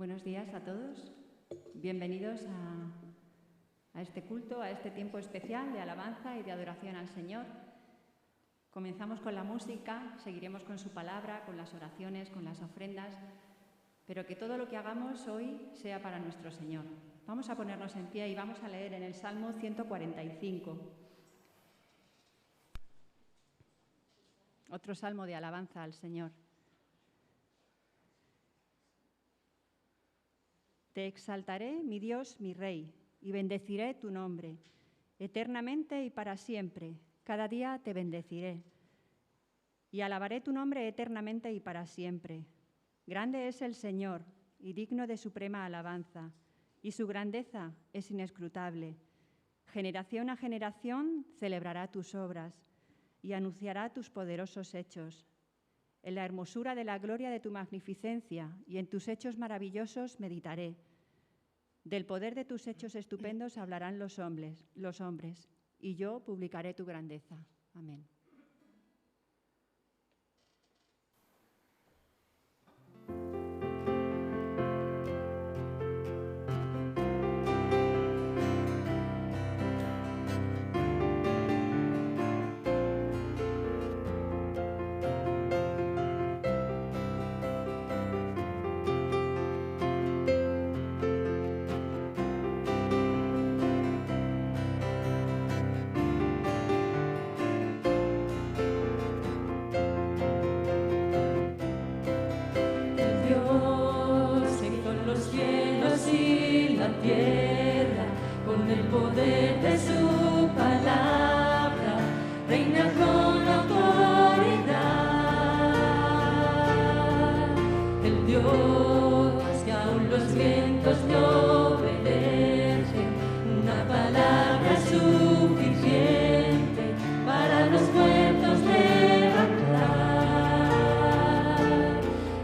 Buenos días a todos. Bienvenidos a este culto, a este tiempo especial de alabanza y de adoración al Señor. Comenzamos con la música, seguiremos con su palabra, con las oraciones, con las ofrendas, pero que todo lo que hagamos hoy sea para nuestro Señor. Vamos a ponernos en pie y vamos a leer en el Salmo 145. Otro salmo de alabanza al Señor. Te exaltaré, mi Dios, mi Rey, y bendeciré tu nombre, eternamente y para siempre. Cada día te bendeciré, y alabaré tu nombre eternamente y para siempre. Grande es el Señor, y digno de suprema alabanza, y su grandeza es inescrutable. Generación a generación celebrará tus obras, y anunciará tus poderosos hechos. En la hermosura de la gloria de tu magnificencia y en tus hechos maravillosos meditaré. Del poder de tus hechos estupendos hablarán los hombres, y yo publicaré tu grandeza. Amén. Tierra, con el poder de su palabra, reina con autoridad. El Dios que aún los vientos le obedecen, una palabra suficiente para los muertos levantar.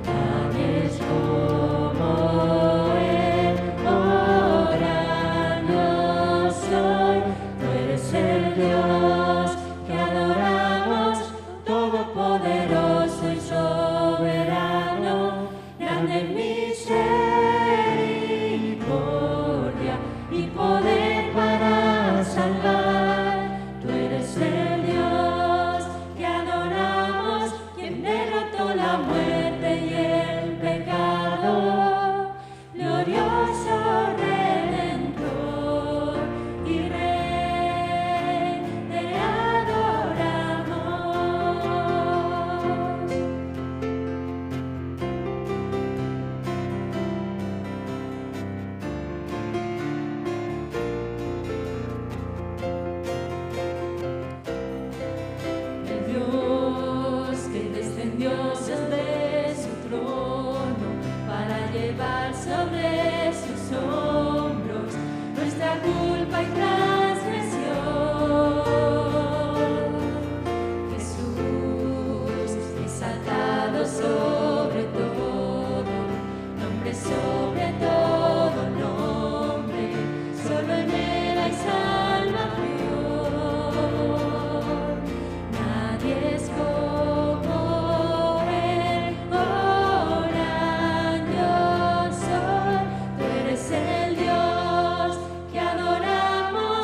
Nadie es como Dios que adoramos, todopoderoso y soberano, grande en misericordia y poder para salvar. Tú eres el Dios que adoramos, quien derrotó la muerte y el pecado, glorioso Redentor y Rey. Sobre sus hombros nuestra culpa y transgresión. Jesús exaltado sobre todo nombre, sobre todo nombre, solo en él hay salvación. Nadie es como él. El Dios que adoramos,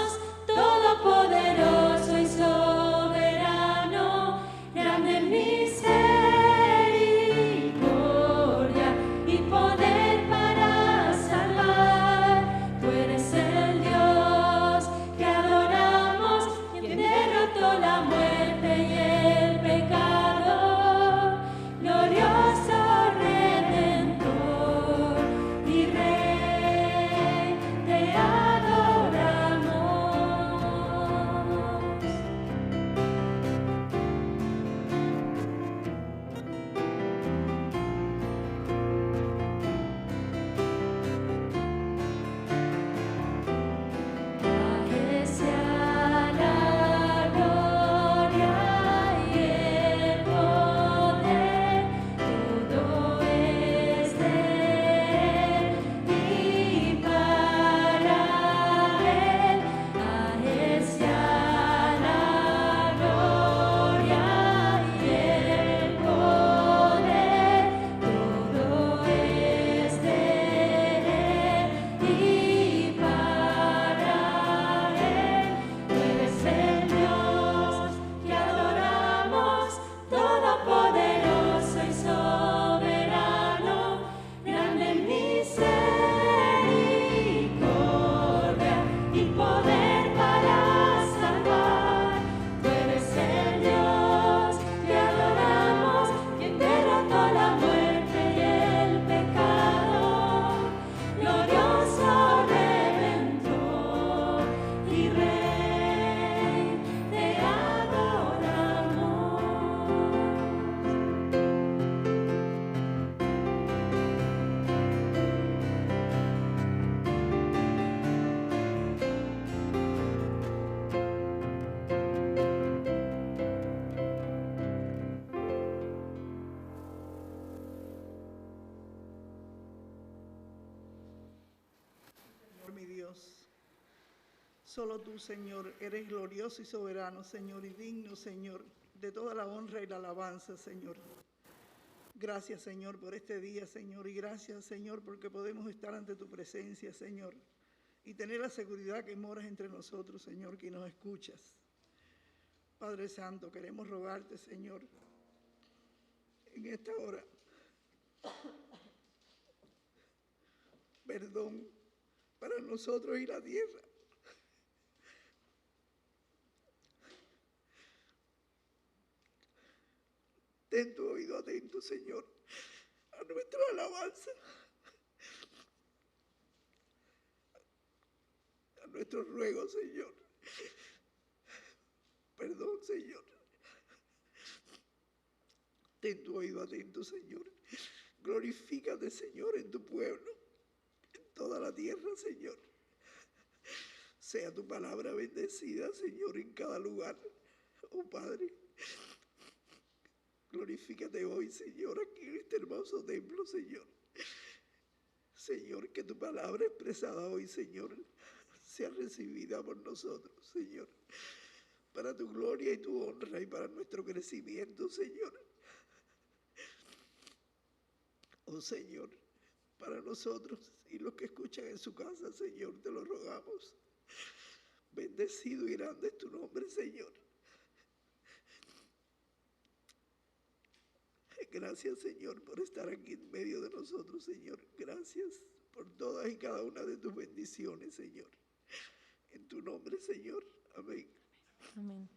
Dios. Solo tú, Señor, eres glorioso y soberano, Señor, y digno, Señor, de toda la honra y la alabanza, Señor. Gracias, Señor, por este día, Señor, y gracias, Señor, porque podemos estar ante tu presencia, Señor, y tener la seguridad que moras entre nosotros, Señor, que nos escuchas. Padre Santo, queremos rogarte, Señor, en esta hora, perdón para nosotros y la tierra. Ten tu oído atento, Señor, a nuestra alabanza, a nuestros ruegos, Señor. Perdón, Señor. Ten tu oído atento, Señor. Glorifícate, Señor, en tu pueblo, en toda la tierra, Señor. Sea tu palabra bendecida, Señor, en cada lugar. Oh Padre, glorifícate hoy, Señor, aquí en este hermoso templo, Señor. Señor, que tu palabra expresada hoy, Señor, sea recibida por nosotros, Señor, para tu gloria y tu honra y para nuestro crecimiento, Señor. Oh Señor, para nosotros y los que escuchan en su casa, Señor, te lo rogamos. Bendecido y grande es tu nombre, Señor. Gracias, Señor, por estar aquí en medio de nosotros, Señor. Gracias por todas y cada una de tus bendiciones, Señor. En tu nombre, Señor. Amén. Amén.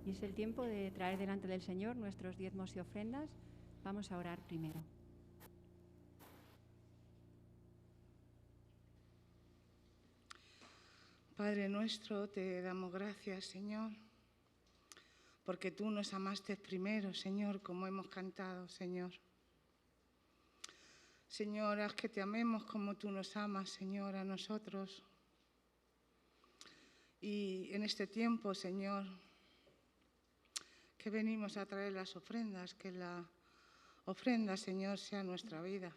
Y es el tiempo de traer delante del Señor nuestros diezmos y ofrendas. Vamos a orar primero. Padre nuestro, te damos gracias, Señor, porque tú nos amaste primero, Señor, como hemos cantado, Señor. Señor, haz que te amemos como tú nos amas, Señor, a nosotros. Y en este tiempo, Señor, que venimos a traer las ofrendas, que la ofrenda, Señor, sea nuestra vida.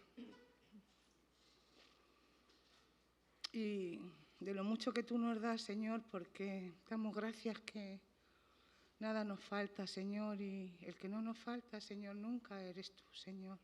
Y de lo mucho que tú nos das, Señor, porque damos gracias que nada nos falta, Señor, y el que no nos falta, Señor, nunca eres tú, Señor.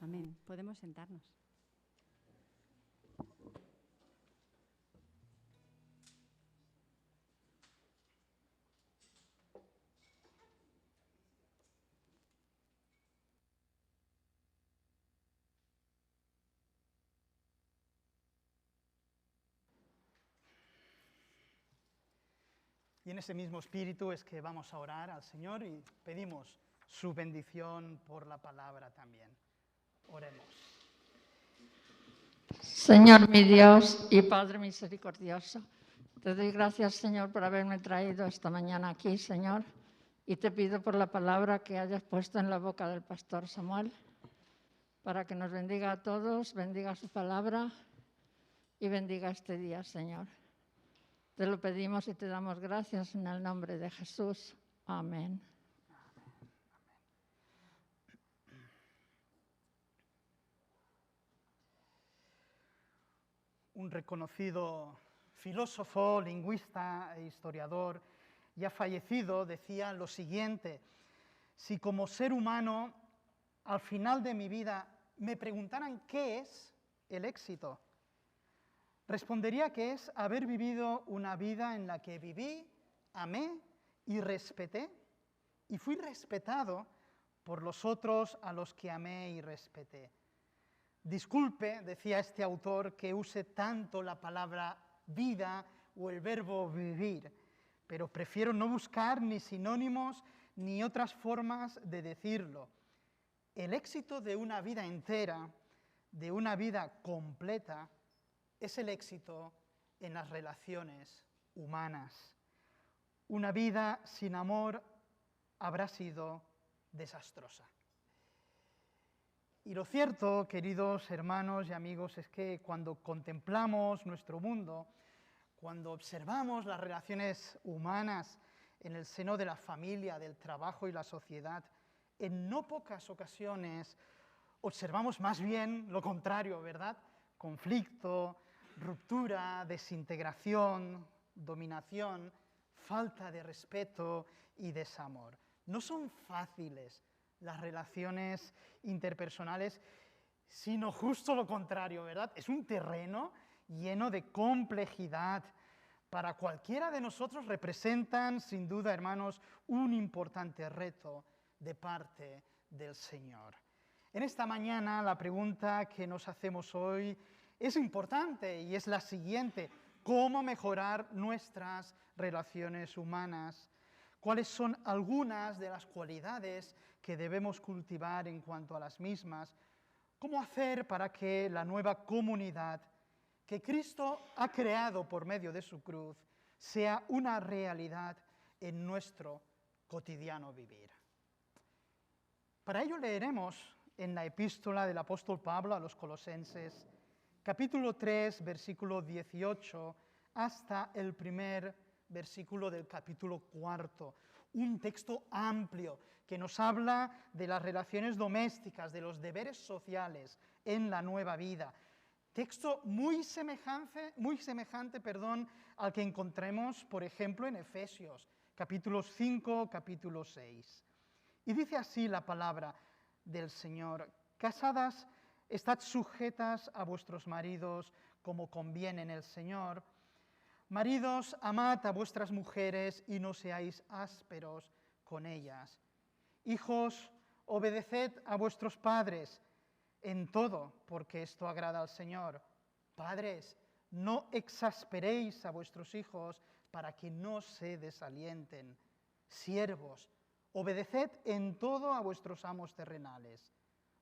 Amén. Podemos sentarnos. Y en ese mismo espíritu es que vamos a orar al Señor y pedimos su bendición por la palabra también. Oremos. Señor mi Dios y Padre misericordioso, te doy gracias, Señor, por haberme traído esta mañana aquí, Señor, y te pido por la palabra que hayas puesto en la boca del pastor Samuel, para que nos bendiga a todos, bendiga su palabra y bendiga este día, Señor. Te lo pedimos y te damos gracias en el nombre de Jesús. Amén. Un reconocido filósofo, lingüista e historiador ya fallecido decía lo siguiente: si como ser humano al final de mi vida me preguntaran qué es el éxito, respondería que es haber vivido una vida en la que viví, amé y respeté, y fui respetado por los otros a los que amé y respeté. Disculpe, decía este autor, que use tanto la palabra vida o el verbo vivir, pero prefiero no buscar ni sinónimos ni otras formas de decirlo. El éxito de una vida entera, de una vida completa, es el éxito en las relaciones humanas. Una vida sin amor habrá sido desastrosa. Y lo cierto, queridos hermanos y amigos, es que cuando contemplamos nuestro mundo, cuando observamos las relaciones humanas en el seno de la familia, del trabajo y la sociedad, en no pocas ocasiones observamos más bien lo contrario, ¿verdad? Conflicto, ruptura, desintegración, dominación, falta de respeto y desamor. No son fáciles las relaciones interpersonales, sino justo lo contrario, ¿verdad? Es un terreno lleno de complejidad. Para cualquiera de nosotros representan, sin duda, hermanos, un importante reto de parte del Señor. En esta mañana la pregunta que nos hacemos hoy es importante y es la siguiente: ¿cómo mejorar nuestras relaciones humanas? ¿Cuáles son algunas de las cualidades que debemos cultivar en cuanto a las mismas? ¿Cómo hacer para que la nueva comunidad que Cristo ha creado por medio de su cruz sea una realidad en nuestro cotidiano vivir? Para ello leeremos en la epístola del apóstol Pablo a los Colosenses, capítulo 3, versículo 18, hasta el primer versículo del capítulo 4. Un texto amplio que nos habla de las relaciones domésticas, de los deberes sociales en la nueva vida. Texto muy semejante, al que encontremos, por ejemplo, en Efesios, capítulos 5, capítulo 6. Y dice así la palabra del Señor: casadas, estad sujetas a vuestros maridos como conviene en el Señor. Maridos, amad a vuestras mujeres y no seáis ásperos con ellas. Hijos, obedeced a vuestros padres en todo, porque esto agrada al Señor. Padres, no exasperéis a vuestros hijos para que no se desalienten. Siervos, obedeced en todo a vuestros amos terrenales,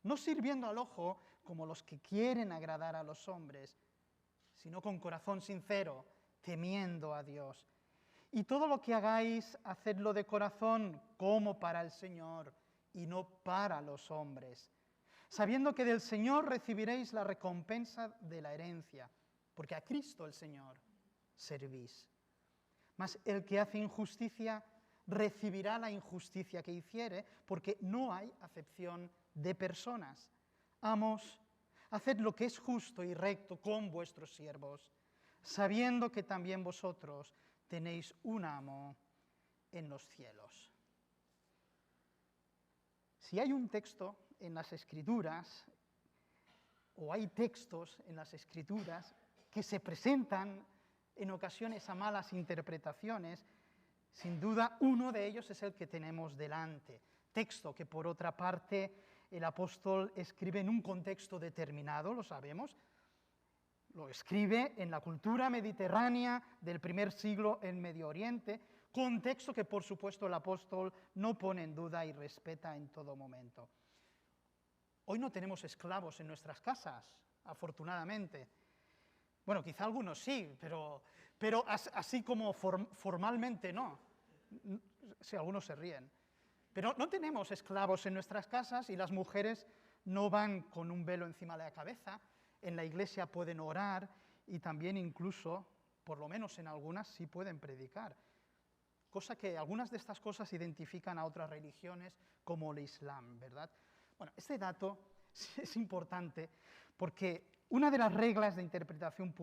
no sirviendo al ojo como los que quieren agradar a los hombres, sino con corazón sincero, temiendo a Dios. Y todo lo que hagáis, hacedlo de corazón como para el Señor y no para los hombres, sabiendo que del Señor recibiréis la recompensa de la herencia, porque a Cristo el Señor servís. Mas el que hace injusticia recibirá la injusticia que hiciere, porque no hay acepción de personas. Amos, haced lo que es justo y recto con vuestros siervos, sabiendo que también vosotros tenéis un amo en los cielos. Si hay un texto en las Escrituras, o hay textos en las Escrituras que se presentan en ocasiones a malas interpretaciones, sin duda uno de ellos es el que tenemos delante. Texto que, por otra parte, el apóstol escribe en un contexto determinado, lo sabemos. Lo escribe en la cultura mediterránea del primer siglo en Medio Oriente, contexto que, por supuesto, el apóstol no pone en duda y respeta en todo momento. Hoy no tenemos esclavos en nuestras casas, afortunadamente. Bueno, quizá algunos sí, pero así como formalmente no. Sí, algunos se ríen. Pero no tenemos esclavos en nuestras casas y las mujeres no van con un velo encima de la cabeza. En la iglesia pueden orar y también incluso, por lo menos en algunas, sí pueden predicar. Cosa que algunas de estas cosas identifican a otras religiones como el Islam, ¿verdad? Bueno, este dato es importante porque una de las reglas de interpretación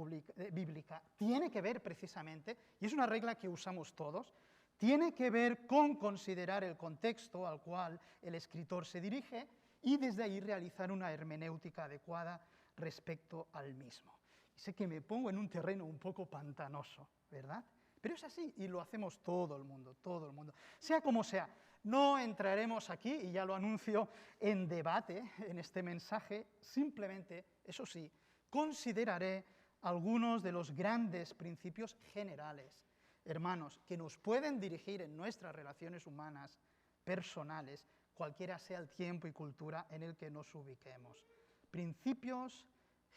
bíblica tiene que ver precisamente, y es una regla que usamos todos, tiene que ver con considerar el contexto al cual el escritor se dirige y desde ahí realizar una hermenéutica adecuada respecto al mismo. Y sé que me pongo en un terreno un poco pantanoso, ¿verdad? Pero es así y lo hacemos todo el mundo, todo el mundo. Sea como sea, No entraremos aquí, y ya lo anuncio, en debate en este mensaje, simplemente, eso sí, consideraré algunos de los grandes principios generales, hermanos, que nos pueden dirigir en nuestras relaciones humanas, personales, cualquiera sea el tiempo y cultura en el que nos ubiquemos. Principios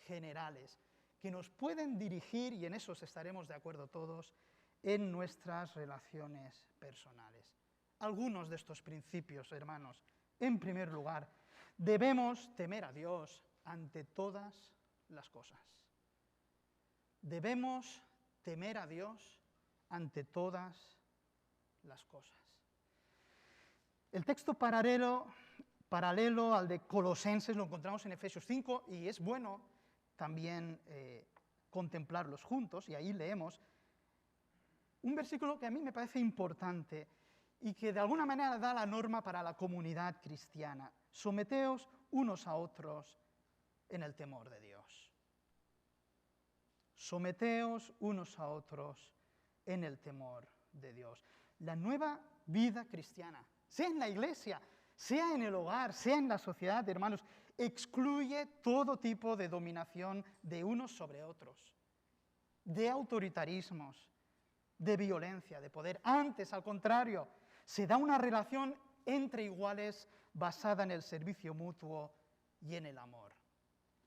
generales que nos pueden dirigir, y en esos estaremos de acuerdo todos, en nuestras relaciones personales. Algunos de estos principios, hermanos. En primer lugar, debemos temer a Dios ante todas las cosas. Debemos temer a Dios ante todas las cosas. El texto paralelo al de Colosenses lo encontramos en Efesios 5 y es bueno también contemplarlos juntos, y ahí leemos un versículo que a mí me parece importante y que de alguna manera da la norma para la comunidad cristiana. Someteos unos a otros en el temor de Dios. Someteos unos a otros en el temor de Dios. La nueva vida cristiana, sea en la iglesia, sea en el hogar, sea en la sociedad, hermanos, excluye todo tipo de dominación de unos sobre otros, de autoritarismos, de violencia, de poder. Antes, al contrario, se da una relación entre iguales basada en el servicio mutuo y en el amor.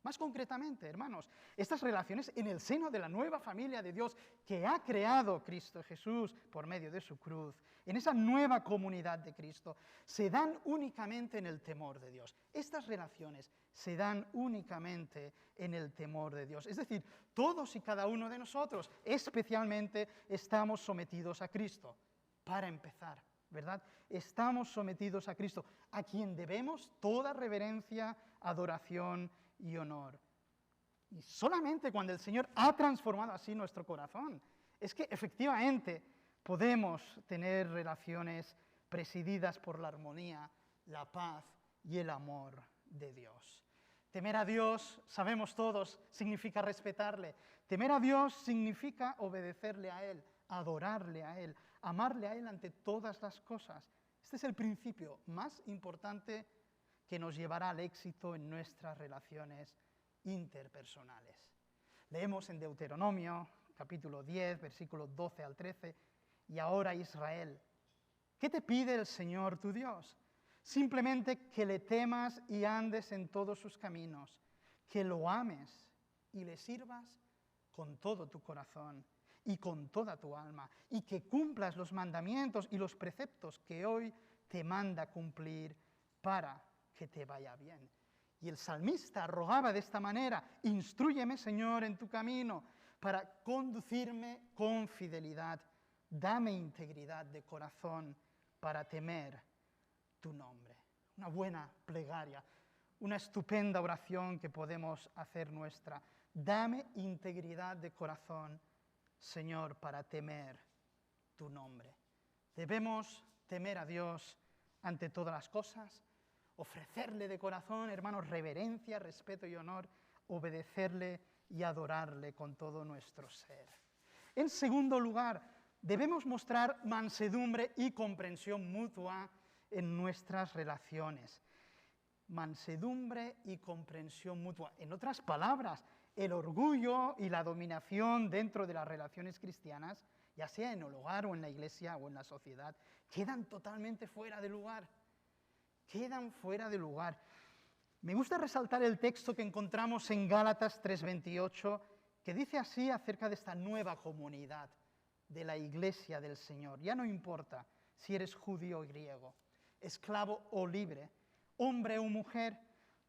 Más concretamente, hermanos, estas relaciones en el seno de la nueva familia de Dios que ha creado Cristo Jesús por medio de su cruz, en esa nueva comunidad de Cristo, se dan únicamente en el temor de Dios. Estas relaciones se dan únicamente en el temor de Dios. Es decir, todos y cada uno de nosotros, especialmente, estamos sometidos a Cristo. Para empezar, ¿verdad? Estamos sometidos a Cristo, a quien debemos toda reverencia, adoración y honor. Y solamente cuando el Señor ha transformado así nuestro corazón, es que efectivamente podemos tener relaciones presididas por la armonía, la paz y el amor de Dios. Temer a Dios, sabemos todos, significa respetarle. Temer a Dios significa obedecerle a Él, adorarle a Él, amarle a Él ante todas las cosas. Este es el principio más importante que nos llevará al éxito en nuestras relaciones interpersonales. Leemos en Deuteronomio, capítulo 10, versículos 12 al 13, y ahora Israel, ¿qué te pide el Señor tu Dios? Simplemente que le temas y andes en todos sus caminos, que lo ames y le sirvas con todo tu corazón y con toda tu alma, y que cumplas los mandamientos y los preceptos que hoy te manda cumplir para que te vaya bien. Y el salmista rogaba de esta manera: instrúyeme, Señor, en tu camino, para conducirme con fidelidad. Dame integridad de corazón para temer tu nombre. Una buena plegaria, una estupenda oración que podemos hacer nuestra. Dame integridad de corazón, Señor, para temer tu nombre. Debemos temer a Dios ante todas las cosas, ofrecerle de corazón, hermanos, reverencia, respeto y honor, obedecerle y adorarle con todo nuestro ser. En segundo lugar, debemos mostrar mansedumbre y comprensión mutua en nuestras relaciones. Mansedumbre y comprensión mutua. En otras palabras, el orgullo y la dominación dentro de las relaciones cristianas, ya sea en el hogar o en la iglesia o en la sociedad, quedan totalmente fuera de lugar. Quedan fuera de lugar. Me gusta resaltar el texto que encontramos en Gálatas 3:28, que dice así acerca de esta nueva comunidad de la iglesia del Señor. Ya no importa si eres judío o griego, esclavo o libre, hombre o mujer,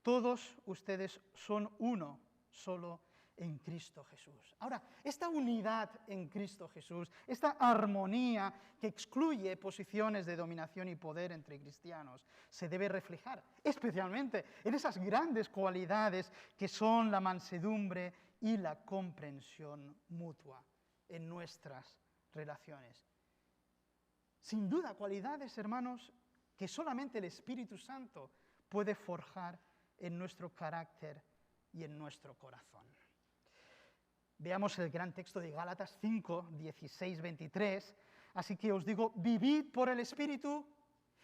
todos ustedes son uno solo en Cristo Jesús. Ahora, esta unidad en Cristo Jesús, esta armonía que excluye posiciones de dominación y poder entre cristianos, se debe reflejar especialmente en esas grandes cualidades que son la mansedumbre y la comprensión mutua en nuestras relaciones. Sin duda, cualidades, hermanos, que solamente el Espíritu Santo puede forjar en nuestro carácter y en nuestro corazón. Veamos el gran texto de Gálatas 5, 16, 23. Así que os digo, vivid por el Espíritu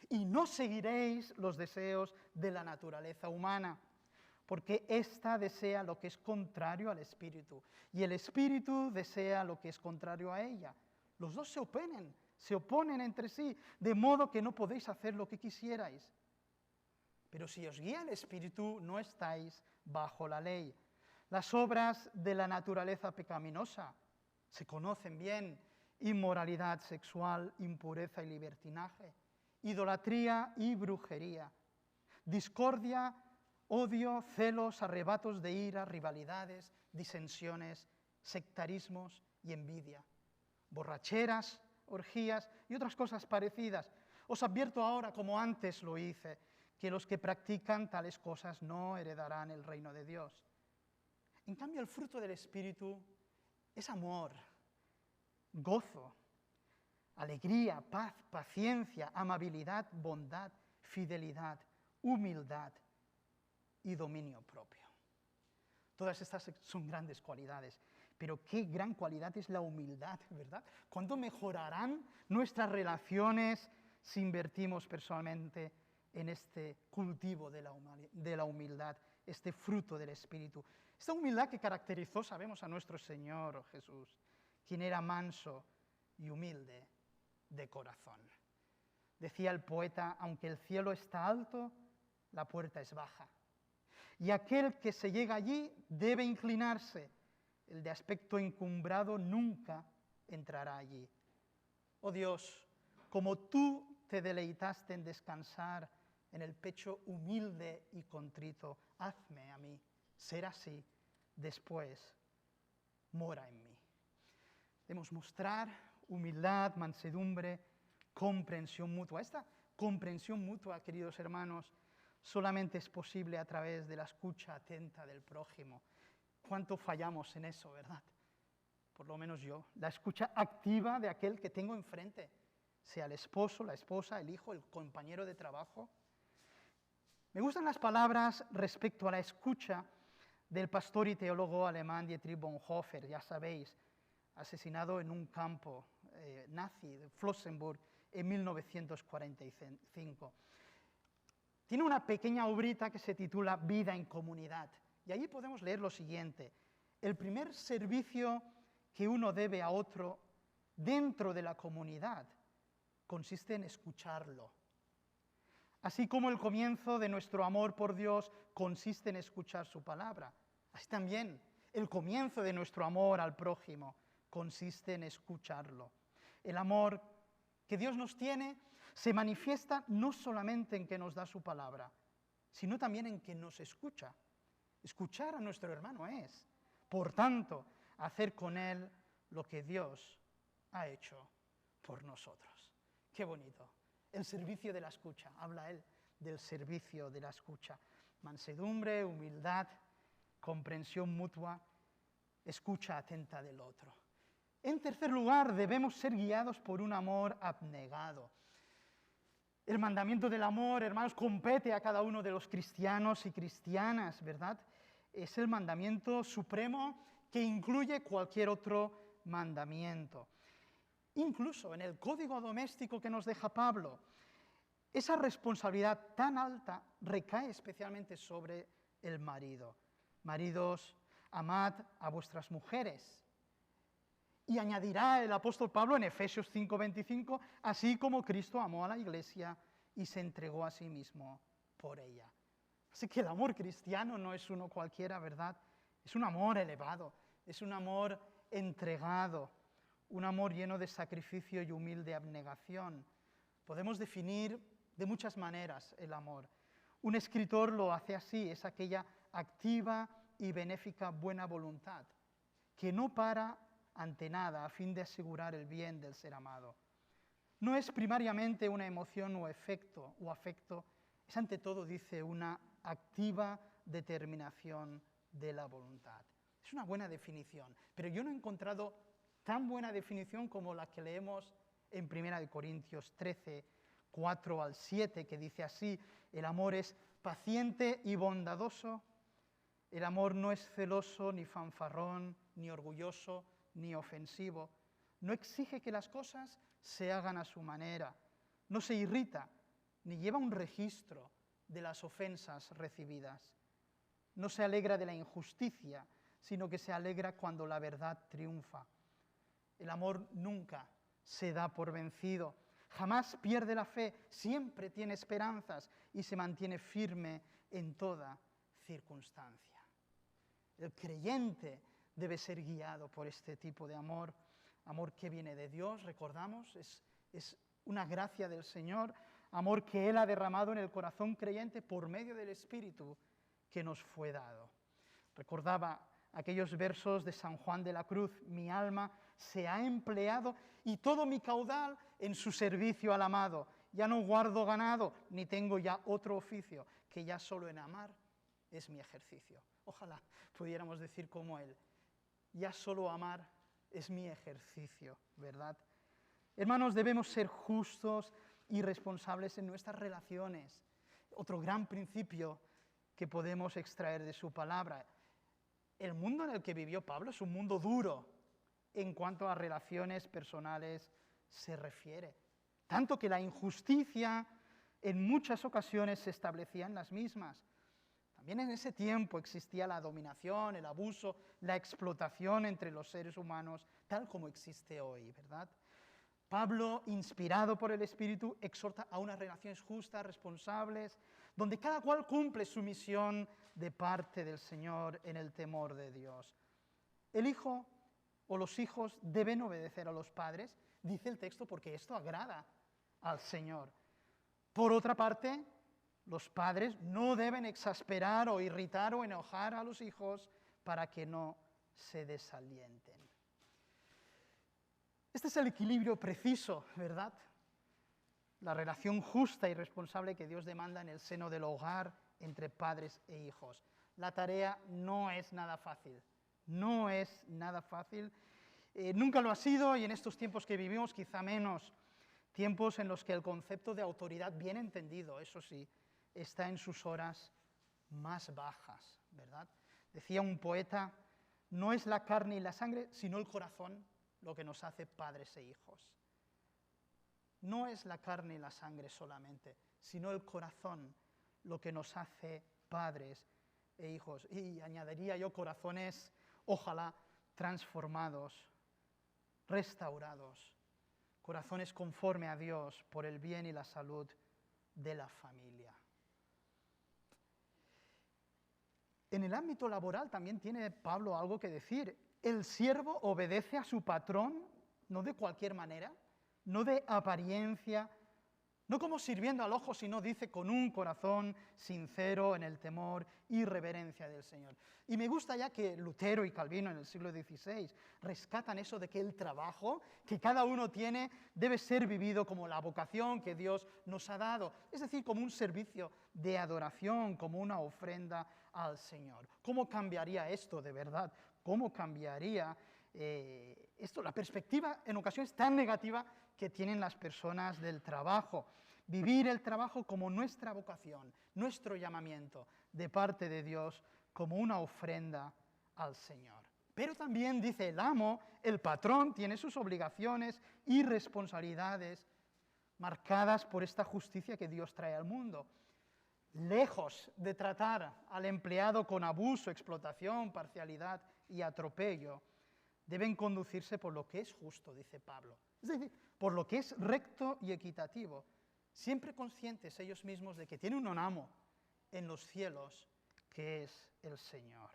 Y no seguiréis los deseos de la naturaleza humana, porque ésta desea lo que es contrario al espíritu, y el espíritu desea lo que es contrario a ella. Los dos se oponen entre sí, de modo que no podéis hacer lo que quisierais. Pero si os guía el espíritu, no estáis bajo la ley. Las obras de la naturaleza pecaminosa se conocen bien: inmoralidad sexual, impureza y libertinaje, idolatría y brujería, discordia, odio, celos, arrebatos de ira, rivalidades, disensiones, sectarismos y envidia, borracheras, orgías y otras cosas parecidas. Os advierto ahora, como antes lo hice, que los que practican tales cosas no heredarán el reino de Dios. En cambio, el fruto del Espíritu es amor, gozo, alegría, paz, paciencia, amabilidad, bondad, fidelidad, humildad y dominio propio. Todas estas son grandes cualidades, pero qué gran cualidad es la humildad, ¿verdad? ¿Cuánto mejorarán nuestras relaciones si invertimos personalmente en este cultivo de la humildad, este fruto del Espíritu? Esta humildad que caracterizó, sabemos, a nuestro Señor Jesús, quien era manso y humilde de corazón. Decía el poeta: aunque el cielo está alto, la puerta es baja, y aquel que se llega allí debe inclinarse. El de aspecto encumbrado nunca entrará allí. Oh Dios, como tú te deleitaste en descansar en el pecho humilde y contrito, hazme a mí ser así, después mora en mí. Debemos mostrar humildad, mansedumbre, comprensión mutua. Esta comprensión mutua, queridos hermanos, solamente es posible a través de la escucha atenta del prójimo. ¿Cuánto fallamos en eso, verdad? Por lo menos yo. La escucha activa de aquel que tengo enfrente, sea el esposo, la esposa, el hijo, el compañero de trabajo. Me gustan las palabras respecto a la escucha del pastor y teólogo alemán Dietrich Bonhoeffer, ya sabéis, asesinado en un campo nazi de Flossenbürg en 1945. Tiene una pequeña obrita que se titula Vida en comunidad, y allí podemos leer lo siguiente: el primer servicio que uno debe a otro dentro de la comunidad consiste en escucharlo. Así como el comienzo de nuestro amor por Dios consiste en escuchar su palabra, así también el comienzo de nuestro amor al prójimo consiste en escucharlo. El amor que Dios nos tiene se manifiesta no solamente en que nos da su palabra, sino también en que nos escucha. Escuchar a nuestro hermano es, por tanto, hacer con él lo que Dios ha hecho por nosotros. Qué bonito. El servicio de la escucha. Habla él del servicio de la escucha. Mansedumbre, humildad, comprensión mutua, escucha atenta del otro. En tercer lugar, debemos ser guiados por un amor abnegado. El mandamiento del amor, hermanos, compete a cada uno de los cristianos y cristianas, ¿verdad? Es el mandamiento supremo que incluye cualquier otro mandamiento. Incluso en el código doméstico que nos deja Pablo, esa responsabilidad tan alta recae especialmente sobre el marido. Maridos, amad a vuestras mujeres. Y añadirá el apóstol Pablo en Efesios 5:25, así como Cristo amó a la iglesia y se entregó a sí mismo por ella. Así que el amor cristiano no es uno cualquiera, ¿verdad? Es un amor elevado, es un amor entregado, un amor lleno de sacrificio y humilde abnegación. Podemos definir de muchas maneras el amor. Un escritor lo hace así: es aquella activa y benéfica buena voluntad que no para ante nada a fin de asegurar el bien del ser amado. No es primariamente una emoción o afecto, es ante todo, dice, una activa determinación de la voluntad. Es una buena definición, pero yo no he encontrado tan buena definición como la que leemos en 1 Corintios 13, 4 al 7, que dice así: el amor es paciente y bondadoso, el amor no es celoso, ni fanfarrón, ni orgulloso, ni ofensivo, no exige que las cosas se hagan a su manera, no se irrita, ni lleva un registro de las ofensas recibidas. No se alegra de la injusticia, sino que se alegra cuando la verdad triunfa. El amor nunca se da por vencido, jamás pierde la fe, siempre tiene esperanzas y se mantiene firme en toda circunstancia. El creyente debe ser guiado por este tipo de amor, amor que viene de Dios, recordamos, es una gracia del Señor, amor que Él ha derramado en el corazón creyente por medio del Espíritu que nos fue dado. Recordaba aquellos versos de San Juan de la Cruz: mi alma se ha empleado y todo mi caudal en su servicio al amado. Ya no guardo ganado, ni tengo ya otro oficio, que ya solo en amar es mi ejercicio. Ojalá pudiéramos decir como Él: ya solo amar es mi ejercicio, ¿verdad? Hermanos, debemos ser justos y responsables en nuestras relaciones. Otro gran principio que podemos extraer de su palabra. El mundo en el que vivió Pablo es un mundo duro en cuanto a relaciones personales se refiere. Tanto que la injusticia en muchas ocasiones se establecía en las mismas. También en ese tiempo existía la dominación, el abuso, la explotación entre los seres humanos, tal como existe hoy, ¿verdad? Pablo, inspirado por el Espíritu, exhorta a unas relaciones justas, responsables, donde cada cual cumple su misión de parte del Señor en el temor de Dios. El hijo o los hijos deben obedecer a los padres, dice el texto, porque esto agrada al Señor. Por otra parte, los padres no deben exasperar o irritar o enojar a los hijos para que no se desalienten. Este es el equilibrio preciso, ¿verdad? La relación justa y responsable que Dios demanda en el seno del hogar entre padres e hijos. La tarea no es nada fácil, no es nada fácil. Nunca lo ha sido y en estos tiempos que vivimos quizá menos. Tiempos en los que el concepto de autoridad, bien entendido, eso sí, está en sus horas más bajas, ¿verdad? Decía un poeta: no es la carne y la sangre, sino el corazón lo que nos hace padres e hijos. No es la carne y la sangre solamente, sino el corazón lo que nos hace padres e hijos. Y añadiría yo corazones, ojalá, transformados, restaurados, corazones conforme a Dios por el bien y la salud de la familia. En el ámbito laboral también tiene Pablo algo que decir. El siervo obedece a su patrón, no de cualquier manera, no de apariencia, no como sirviendo al ojo, sino dice con un corazón sincero en el temor y reverencia del Señor. Y me gusta ya que Lutero y Calvino en el siglo XVI rescatan eso de que el trabajo que cada uno tiene debe ser vivido como la vocación que Dios nos ha dado, es decir, como un servicio de adoración, como una ofrenda al Señor. ¿Cómo cambiaría esto de verdad? ¿Cómo cambiaría esto? La perspectiva en ocasiones tan negativa que tienen las personas del trabajo. Vivir el trabajo como nuestra vocación, nuestro llamamiento de parte de Dios, como una ofrenda al Señor. Pero también dice el amo, el patrón, tiene sus obligaciones y responsabilidades marcadas por esta justicia que Dios trae al mundo. Lejos de tratar al empleado con abuso, explotación, parcialidad y atropello, deben conducirse por lo que es justo, dice Pablo. Es decir, por lo que es recto y equitativo, siempre conscientes ellos mismos de que tienen un amo en los cielos, que es el Señor.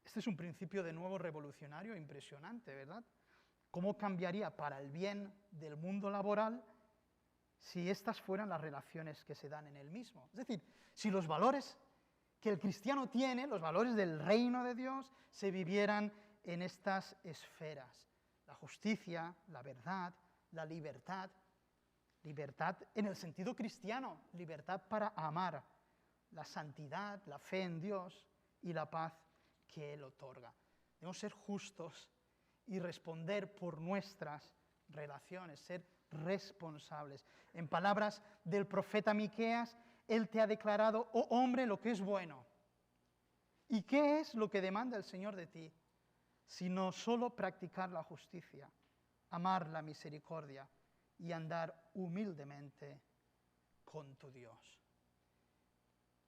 Este es un principio de nuevo revolucionario impresionante, ¿verdad? ¿Cómo cambiaría para el bien del mundo laboral si estas fueran las relaciones que se dan en él mismo? Es decir, si los valores que el cristiano tiene, los valores del reino de Dios, se vivieran en estas esferas. La justicia, la verdad, la libertad. Libertad en el sentido cristiano, libertad para amar. La santidad, la fe en Dios y la paz que Él otorga. Debemos ser justos y responder por nuestras relaciones, ser responsables. En palabras del profeta Miqueas, Él te ha declarado, oh hombre, lo que es bueno. ¿Y qué es lo que demanda el Señor de ti? Sino solo practicar la justicia, amar la misericordia y andar humildemente con tu Dios.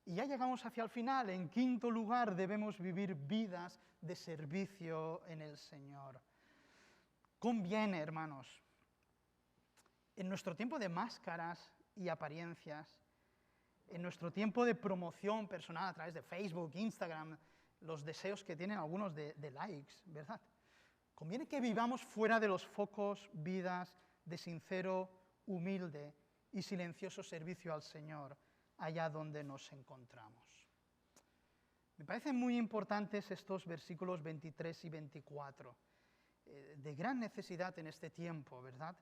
Y ya llegamos hacia el final. En quinto lugar, debemos vivir vidas de servicio en el Señor. Conviene, hermanos, en nuestro tiempo de máscaras y apariencias, en nuestro tiempo de promoción personal a través de Facebook, Instagram, los deseos que tienen algunos de likes, ¿verdad? Conviene que vivamos fuera de los focos vidas de sincero, humilde y silencioso servicio al Señor, allá donde nos encontramos. Me parecen muy importantes estos versículos 23 y 24, de gran necesidad en este tiempo, ¿verdad?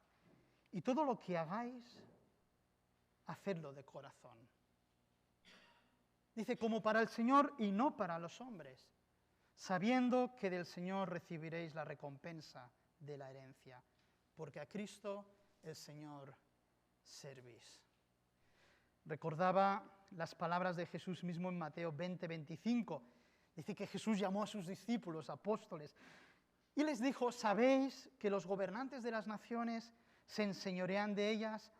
Y todo lo que hagáis, hacedlo de corazón. Dice, como para el Señor y no para los hombres, sabiendo que del Señor recibiréis la recompensa de la herencia, porque a Cristo el Señor servís. Recordaba las palabras de Jesús mismo en Mateo 20, 25. Dice que Jesús llamó a sus discípulos, apóstoles, y les dijo, ¿sabéis que los gobernantes de las naciones se enseñorean de ellas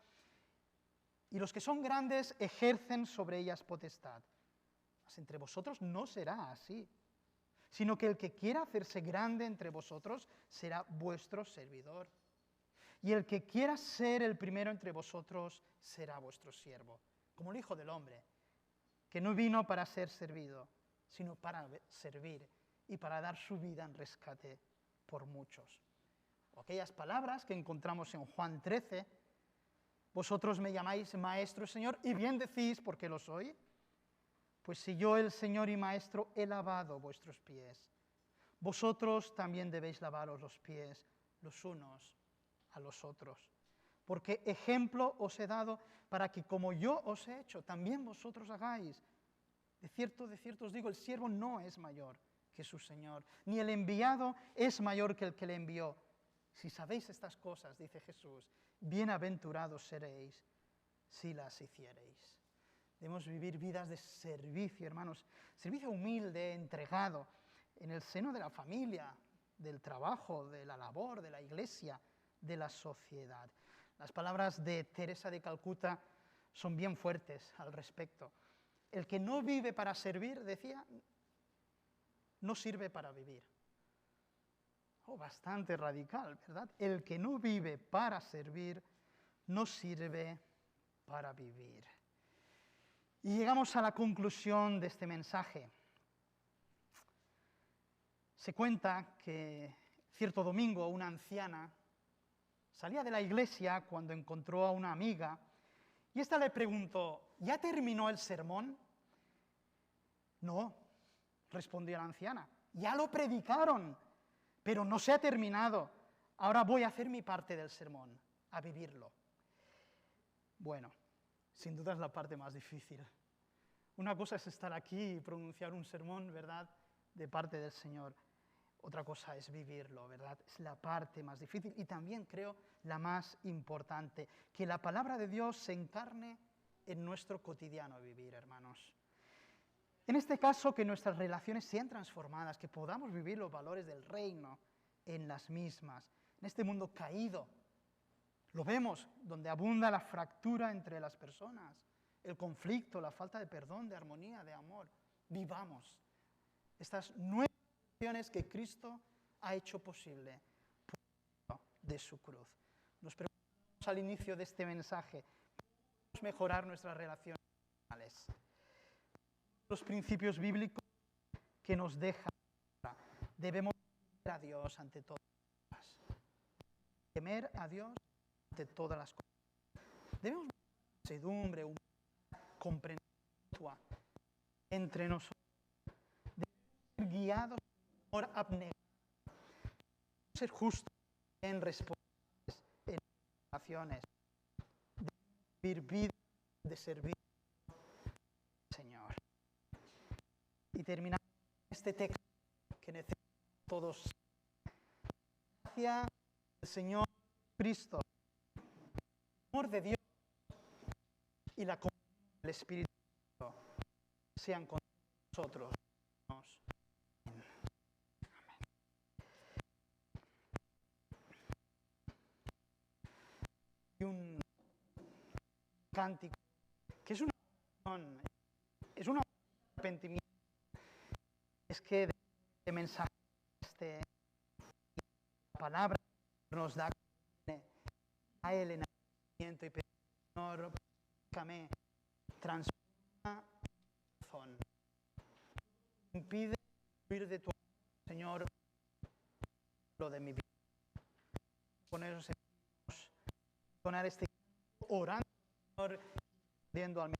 y los que son grandes ejercen sobre ellas potestad? Mas entre vosotros no será así, sino que el que quiera hacerse grande entre vosotros será vuestro servidor. Y el que quiera ser el primero entre vosotros será vuestro siervo, como el Hijo del Hombre, que no vino para ser servido, sino para servir y para dar su vida en rescate por muchos. O aquellas palabras que encontramos en Juan 13, vosotros me llamáis Maestro y Señor, y bien decís, porque lo soy, pues si yo, el Señor y Maestro, he lavado vuestros pies, vosotros también debéis lavaros los pies los unos a los otros. Porque ejemplo os he dado para que como yo os he hecho, también vosotros hagáis. De cierto os digo, el siervo no es mayor que su Señor, ni el enviado es mayor que el que le envió. Si sabéis estas cosas, dice Jesús, bienaventurados seréis si las hiciereis. Debemos vivir vidas de servicio, hermanos, servicio humilde, entregado, en el seno de la familia, del trabajo, de la labor, de la iglesia, de la sociedad. Las palabras de Teresa de Calcuta son bien fuertes al respecto. El que no vive para servir, decía, no sirve para vivir. Oh, bastante radical, ¿verdad? El que no vive para servir, no sirve para vivir. Y llegamos a la conclusión de este mensaje. Se cuenta que cierto domingo una anciana salía de la iglesia cuando encontró a una amiga y ésta le preguntó, ¿ya terminó el sermón? No, respondió la anciana, ya lo predicaron, pero no se ha terminado. Ahora voy a hacer mi parte del sermón, a vivirlo. Bueno, sin duda es la parte más difícil. Una cosa es estar aquí y pronunciar un sermón, ¿verdad?, de parte del Señor. Otra cosa es vivirlo, ¿verdad? Es la parte más difícil y también creo la más importante, que la palabra de Dios se encarne en nuestro cotidiano vivir, hermanos. En este caso, que nuestras relaciones sean transformadas, que podamos vivir los valores del reino en las mismas, en este mundo caído. Lo vemos, donde abunda la fractura entre las personas, el conflicto, la falta de perdón, de armonía, de amor. Vivamos estas nuevas relaciones que Cristo ha hecho posible por medio de su cruz. Nos preguntamos al inicio de este mensaje, ¿cómo mejorar nuestras relaciones personales? Los principios bíblicos que nos deja. Debemos temer a Dios ante todas las cosas. Temer a Dios ante todas las cosas. Debemos tener mansedumbre, humildad, comprensión mutua entre nosotros. Debemos ser guiados por amor abnegado. Debemos ser justos en responsables en oraciones. Debemos vivir vidas de servicio al Señor. Y terminamos este texto que necesitamos todos. Gracias al Señor Cristo, el amor de Dios y la comunión del Espíritu Santo sean con nosotros. Amén. Y un cántico es un arrepentimiento. Es que de mensaje la palabra nos da a él en arrepentimiento y pedir, Señor, perdóname, transforma mi corazón. Impide huir de tu amor, Señor, lo de mi vida. Con eso seguimos donar este tiempo orando, Señor, pidiendo al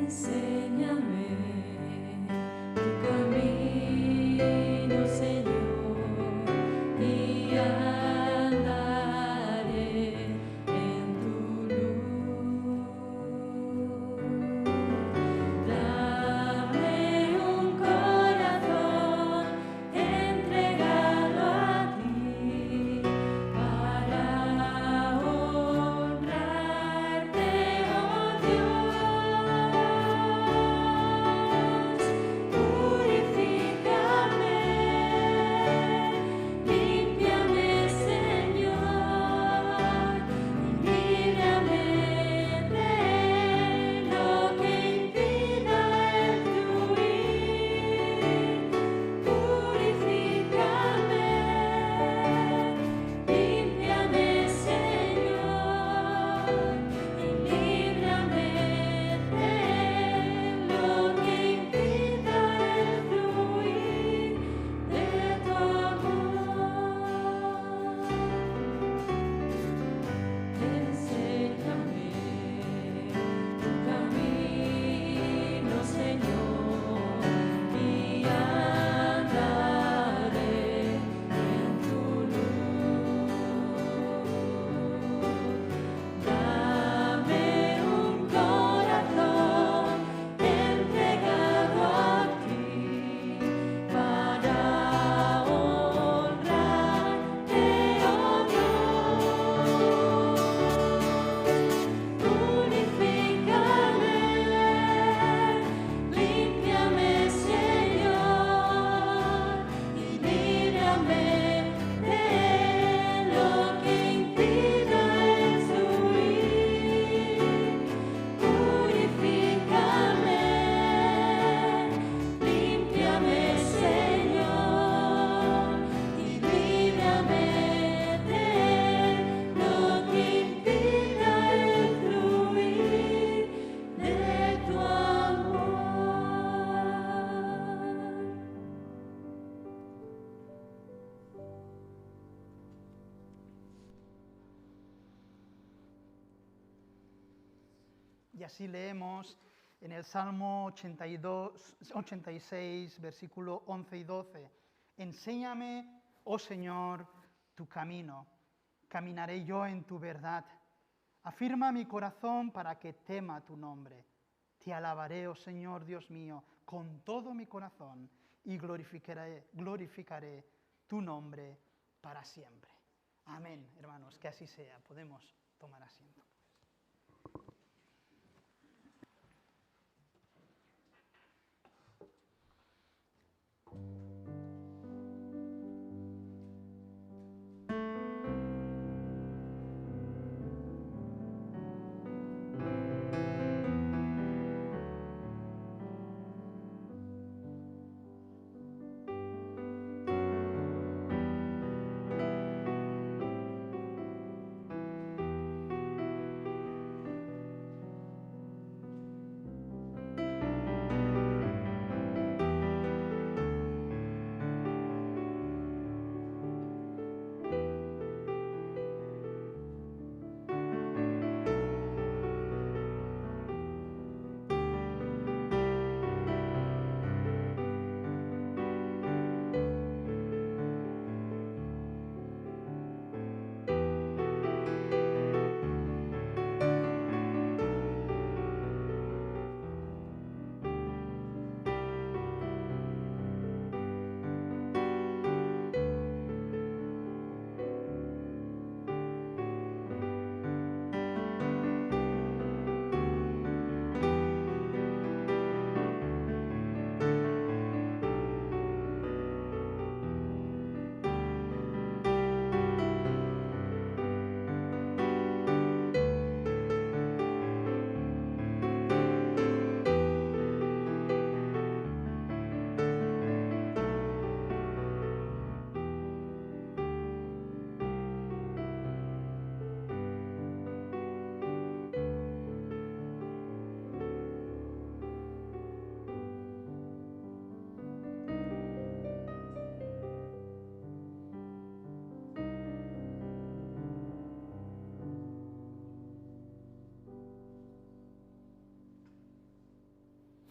Enséñame tu camino, Señor, y andaré en tu luz. Dame un corazón entregado a ti para honrarte, oh Dios. Y así leemos en el Salmo 86, versículo 11 y 12. Enséñame, oh Señor, tu camino. Caminaré yo en tu verdad. Afirma mi corazón para que tema tu nombre. Te alabaré, oh Señor, Dios mío, con todo mi corazón y glorificaré tu nombre para siempre. Amén, hermanos, que así sea. Podemos tomar asiento.